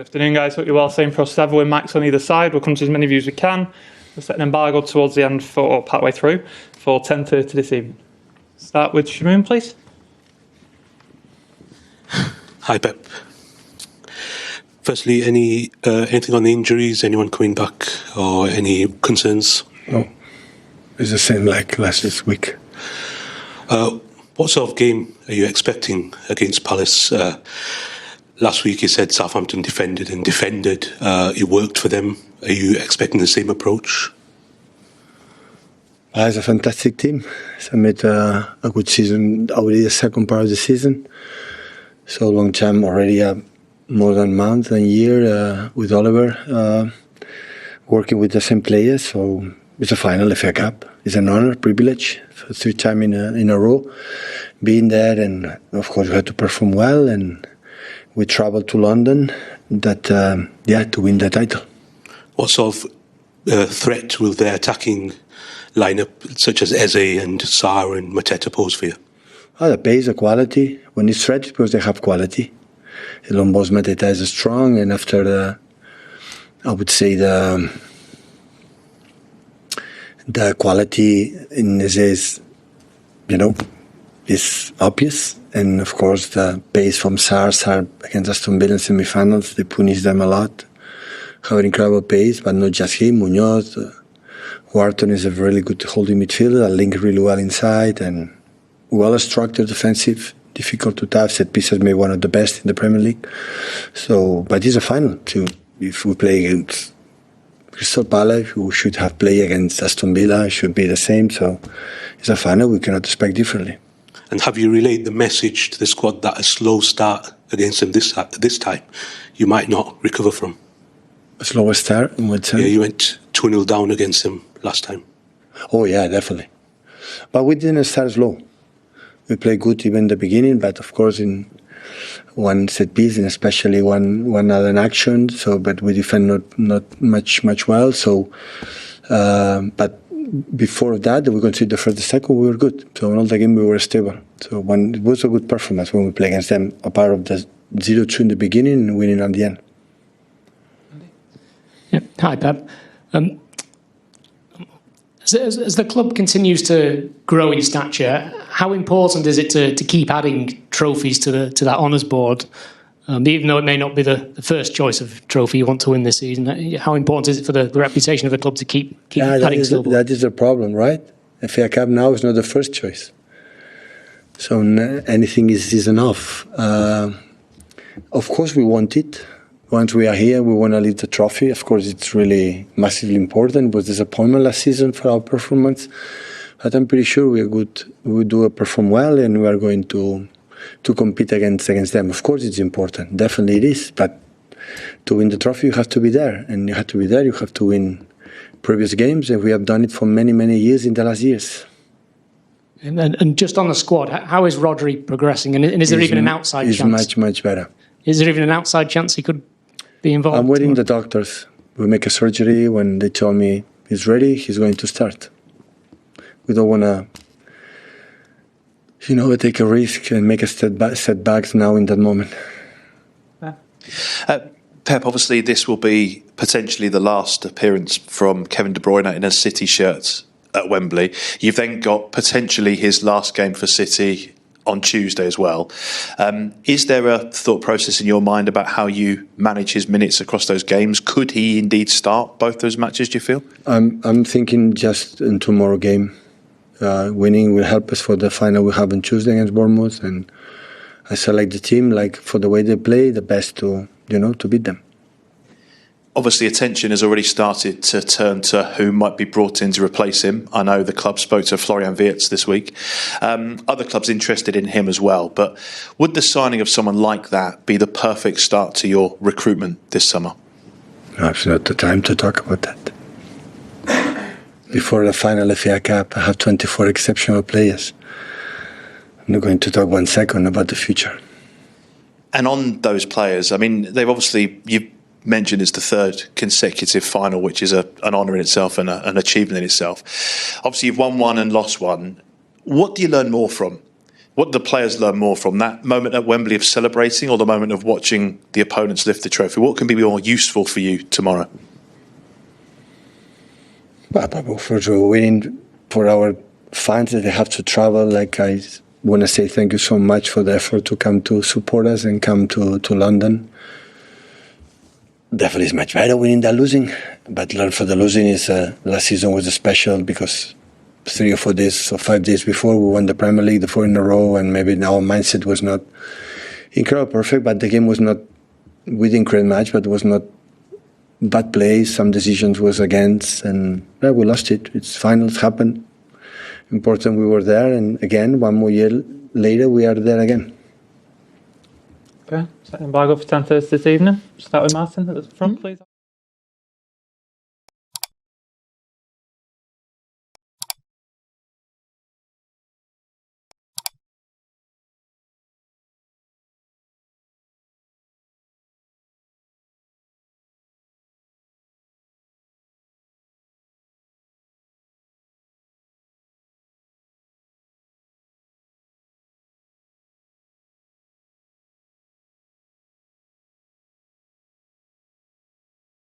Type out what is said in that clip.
Good afternoon, guys. Hope you're well. Same for us. Several with Max on either side. We'll come to as many views as we can. We'll set an embargo towards the end for partway through for 10:30 this evening. Start with Shamoon, please. Hi, Pep. Firstly, anything on the injuries? Anyone coming back or any concerns? No, it's the same like last week. What sort of game are you expecting against Palace? Last week you said Southampton defended. It worked for them. Are you expecting the same approach? It's a fantastic team. They made a good season, already the second part of the season. So long time already, more than a month and a year with Oliver, working with the same players. So it's a final FA Cup. It's an honor, privilege, for 3 times in a row. Being there, and of course we had to perform well, and we traveled to London to win the title. What sort of threat will their attacking lineup, such as Eze and Sarr and Mateta, pose for you? The pace, the quality. When it's threat, because they have quality. Lombos Mateta is strong, and after I would say the quality in Eze is, is obvious. And of course, the pace from Sarr against Aston Villa in semi-finals, they punish them a lot. Have an incredible pace, but not just him. Munoz, Wharton is a really good holding midfielder, link really well inside, and well-structured defensive, difficult to tap. Set pieces, maybe one of the best in the Premier League. So, but it's a final too. If we play against Crystal Palace, we should have played against Aston Villa. It should be the same. So, it's a final. We cannot expect differently. And have you relayed the message to the squad that a slow start against them this time you might not recover from? A slower start? In what sense? Yeah, you went 2-0 down against them last time. Oh, yeah, definitely. But we didn't start slow. We played good even in the beginning, but of course in one set piece, and especially one other action. So, but we defend not much well. So, but before that, we considered the first and second, we were good. So in all the game, we were stable. So it was a good performance when we played against them, a part of the 0-2 in the beginning and winning at the end. Yeah. Hi, Pep. As the club continues to grow in stature, how important is it to keep adding trophies to that honours board? Even though it may not be the first choice of trophy you want to win this season, how important is it for the reputation of the club to keep adding silver? That is the problem, right? FA Cup now is not the first choice. So anything is enough. Of course we want it. Once we are here, we want to leave the trophy. Of course, it's really massively important. It was disappointment last season for our performance. But I'm pretty sure we are good. We do perform well, and we are going to compete against them. Of course, it's important. Definitely it is. But to win the trophy, you have to be there. And you have to be there. You have to win previous games. And we have done it for many, many years in the last years. And just on the squad, how is Rodri progressing? And is there even an outside chance? He's much, much better. Is there even an outside chance he could be involved? I'm waiting the doctors. We make a surgery. When they tell me he's ready, he's going to start. We don't want to, take a risk and make a setbacks now in that moment. Pep, obviously this will be potentially the last appearance from Kevin De Bruyne in a City shirt at Wembley. You've then got potentially his last game for City on Tuesday as well. Is there a thought process in your mind about how you manage his minutes across those games? Could he indeed start both those matches, do you feel? I'm thinking just in tomorrow game. Winning will help us for the final we have on Tuesday against Bournemouth, and I select the team for the way they play, the best to beat them. Obviously, attention has already started to turn to who might be brought in to replace him. I know the club spoke to Florian Wirtz this week. Other clubs interested in him as well. But would the signing of someone like that be the perfect start to your recruitment this summer? No, it's not the time to talk about that. Before the final FA Cup, I have 24 exceptional players. I'm not going to talk 1 second about the future. And on those players, I mean, you've mentioned it's the third consecutive final, which is an honour in itself and an achievement in itself. Obviously, you've won one and lost one. What do you learn more from? What do the players learn more from that moment at Wembley of celebrating, or the moment of watching the opponents lift the trophy? What can be more useful for you tomorrow? For winning, for our fans that they have to travel, like I want to say thank you so much for the effort to come to support us and come to London. Definitely it's much better winning than losing, but learn for the losing is last season was special because 3 or 4 days or 5 days before we won the Premier League, the 4 in a row, and maybe our mindset was not incredible perfect, but the game was not, we didn't create much, but it was not bad plays, some decisions was against, and yeah, we lost it. It's final, it's happened. Important we were there, and again, 1 more year later, we are there again. Okay, second embargo for 10:30 this evening. Start with Martin at the front, please.